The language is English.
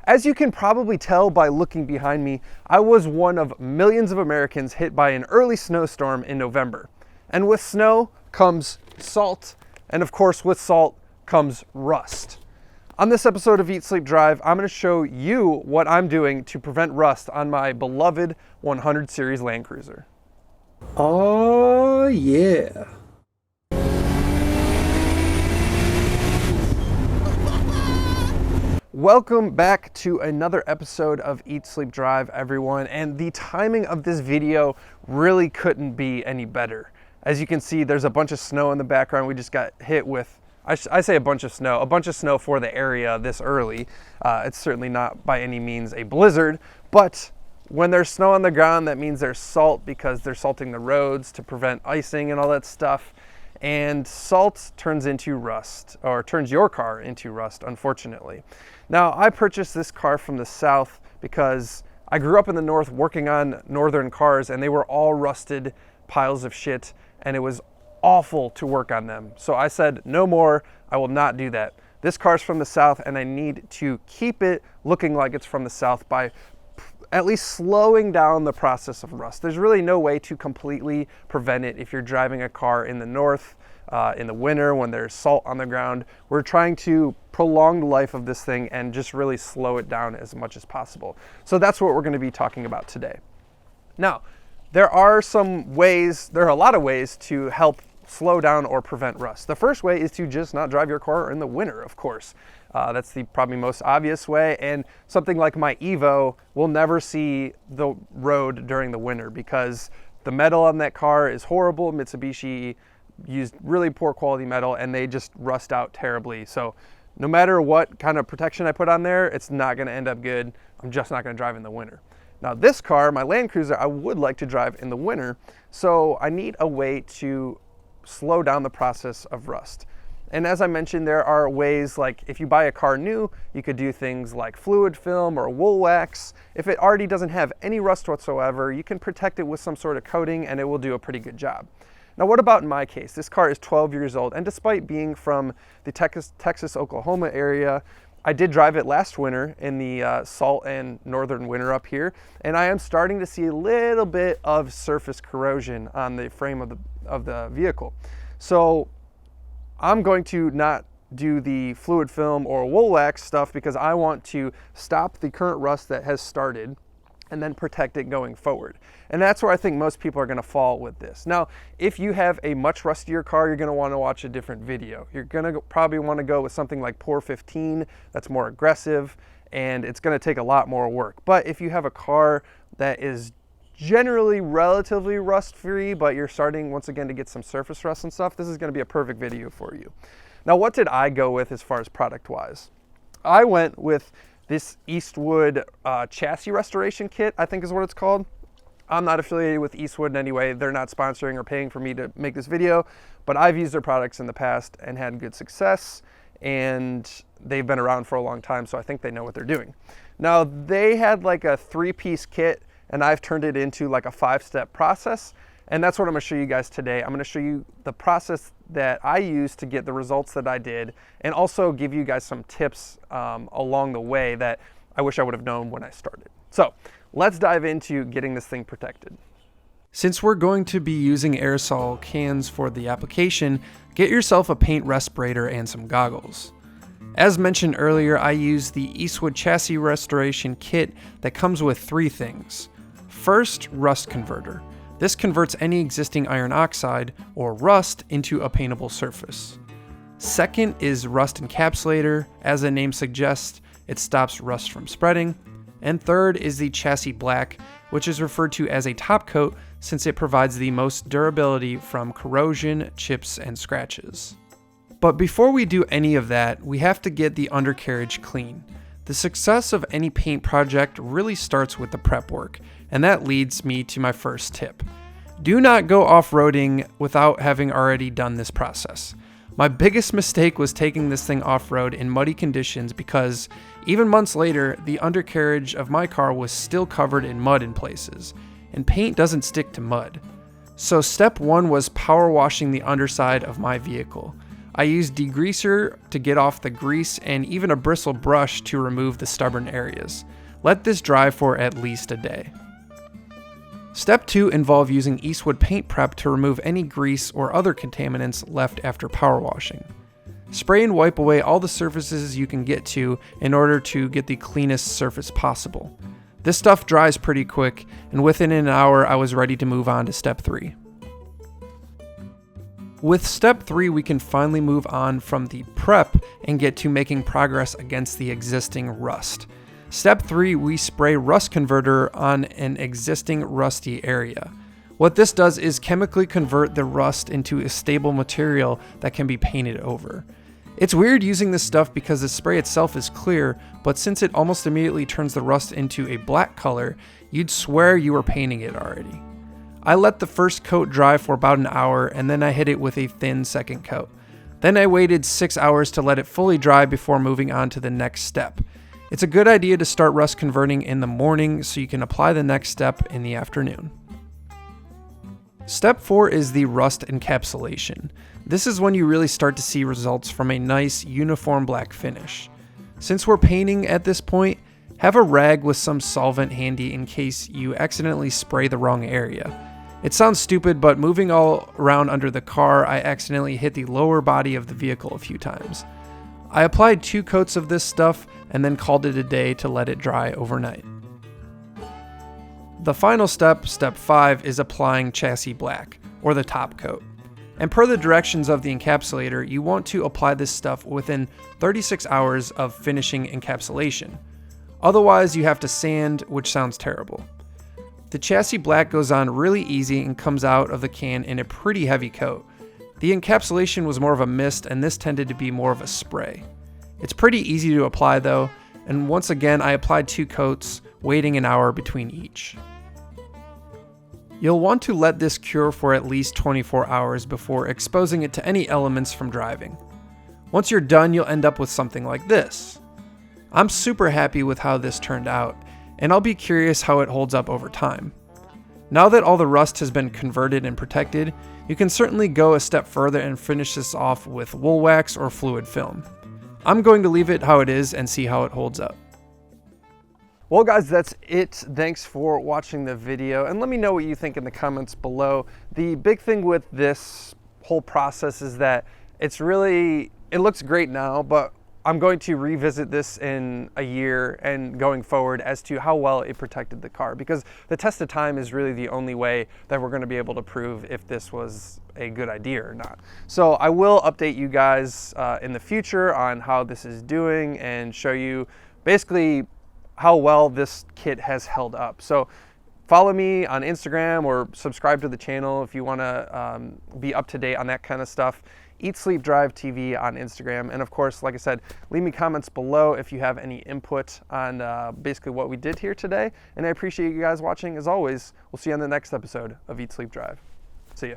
As you can probably tell by looking behind me, I was one of millions of Americans hit by an early snowstorm in November. And with snow comes salt, and of course with salt comes rust. On this episode of Eat, Sleep, Drive, I'm going to show you what I'm doing to prevent rust on my beloved 100 Series Land Cruiser. Oh yeah. Welcome back to another episode of Eat, Sleep, Drive, everyone. And the timing of this video really couldn't be any better. As you can see, there's a bunch of snow in the background. We just got hit with, I say a bunch of snow for the area this early. It's certainly not by any means a blizzard, but when there's snow on the ground, that means there's salt because they're salting the roads to prevent icing and all that stuff. And salt turns into rust, or turns your car into rust, unfortunately. Now, I purchased this car from the South because I grew up in the North working on Northern cars, and they were all rusted piles of shit, and it was awful to work on them. So I said, no more, I will not do that. This car's from the South, and I need to keep it looking like it's from the South by at least slowing down the process of rust. There's really no way to completely prevent it if you're driving a car in the North, in the winter when there's salt on the ground. We're trying to prolong the life of this thing and just really slow it down as much as possible. So that's what we're going to be talking about today. Now, there are a lot of ways to help slow down or prevent rust. The first way is to just not drive your car in the winter, of course. That's the probably most obvious way, and something like my Evo will never see the road during the winter because the metal on that car is horrible. Mitsubishi used really poor quality metal and they just rust out terribly. So no matter what kind of protection I put on there, it's not going to end up good. I'm just not going to drive in the winter. Now this car, my Land Cruiser, I would like to drive in the winter, so I need a way to slow down the process of rust. And as I mentioned, there are ways, like if you buy a car new, you could do things like fluid film or wool wax. If it already doesn't have any rust whatsoever, you can protect it with some sort of coating and it will do a pretty good job. Now, what about in my case? This car is 12 years old, and despite being from the Texas, Oklahoma area, I did drive it last winter in the salt and northern winter up here, and I am starting to see a little bit of surface corrosion on the frame of the vehicle. So I'm going to not do the fluid film or wool wax stuff because I want to stop the current rust that has started and then protect it going forward. And that's where I think most people are going to fall with this. Now, if you have a much rustier car, you're going to want to watch a different video. You're going to probably want to go with something like POR 15 that's more aggressive, and it's going to take a lot more work. But if you have a car that is generally relatively rust-free, but you're starting once again to get some surface rust and stuff, this is going to be a perfect video for you. Now, what did I go with as far as product-wise? I went with this Eastwood chassis restoration kit, I think is what it's called. I'm not affiliated with Eastwood in any way. They're not sponsoring or paying for me to make this video, but I've used their products in the past and had good success, and they've been around for a long time, so I think they know what they're doing. Now, they had like a 3-piece kit, and I've turned it into like a 5-step process, and that's what I'm going to show you guys today. I'm going to show you the process that I used to get the results that I did, and also give you guys some tips along the way that I wish I would have known when I started. So let's dive into getting this thing protected. Since we're going to be using aerosol cans for the application, get yourself a paint respirator and some goggles. As mentioned earlier, I use the Eastwood chassis restoration kit that comes with 3 things. First, rust converter. This converts any existing iron oxide, or rust, into a paintable surface. Second is rust encapsulator. As the name suggests, it stops rust from spreading. And third is the chassis black, which is referred to as a top coat since it provides the most durability from corrosion, chips, and scratches. But before we do any of that, we have to get the undercarriage clean. The success of any paint project really starts with the prep work, and that leads me to my first tip. Do not go off-roading without having already done this process. My biggest mistake was taking this thing off-road in muddy conditions because even months later, the undercarriage of my car was still covered in mud in places, and paint doesn't stick to mud. So step 1 was power washing the underside of my vehicle. I use degreaser to get off the grease and even a bristle brush to remove the stubborn areas. Let this dry for at least a day. Step 2 involves using Eastwood paint prep to remove any grease or other contaminants left after power washing. Spray and wipe away all the surfaces you can get to in order to get the cleanest surface possible. This stuff dries pretty quick, and within an hour I was ready to move on to step 3. With step 3, we can finally move on from the prep and get to making progress against the existing rust. Step 3, we spray rust converter on an existing rusty area. What this does is chemically convert the rust into a stable material that can be painted over. It's weird using this stuff because the spray itself is clear, but since it almost immediately turns the rust into a black color, you'd swear you were painting it already. I let the first coat dry for about an hour and then I hit it with a thin second coat. Then I waited 6 hours to let it fully dry before moving on to the next step. It's a good idea to start rust converting in the morning so you can apply the next step in the afternoon. Step 4 is the rust encapsulation. This is when you really start to see results from a nice uniform black finish. Since we're painting at this point, have a rag with some solvent handy in case you accidentally spray the wrong area. It sounds stupid, but moving all around under the car, I accidentally hit the lower body of the vehicle a few times. I applied 2 coats of this stuff and then called it a day to let it dry overnight. The final step, step 5, is applying chassis black, or the top coat. And per the directions of the encapsulator, you want to apply this stuff within 36 hours of finishing encapsulation. Otherwise, you have to sand, which sounds terrible. The chassis black goes on really easy and comes out of the can in a pretty heavy coat. The encapsulation was more of a mist and this tended to be more of a spray. It's pretty easy to apply though, and once again I applied 2 coats, waiting an hour between each. You'll want to let this cure for at least 24 hours before exposing it to any elements from driving. Once you're done, you'll end up with something like this. I'm super happy with how this turned out, and I'll be curious how it holds up over time. Now that all the rust has been converted and protected, you can certainly go a step further and finish this off with wool wax or fluid film. I'm going to leave it how it is and see how it holds up. Well guys, that's it. Thanks for watching the video and let me know what you think in the comments below. The big thing with this whole process is that it looks great now, but I'm going to revisit this in a year and going forward as to how well it protected the car, because the test of time is really the only way that we're going to be able to prove if this was a good idea or not. So I will update you guys in the future on how this is doing and show you basically how well this kit has held up. So follow me on Instagram or subscribe to the channel if you want to be up to date on that kind of stuff. Eat Sleep Drive TV on Instagram, and of course, like I said, leave me comments below if you have any input on basically what we did here today, and I appreciate you guys watching. As always, we'll see you on the next episode of Eat Sleep Drive. See ya.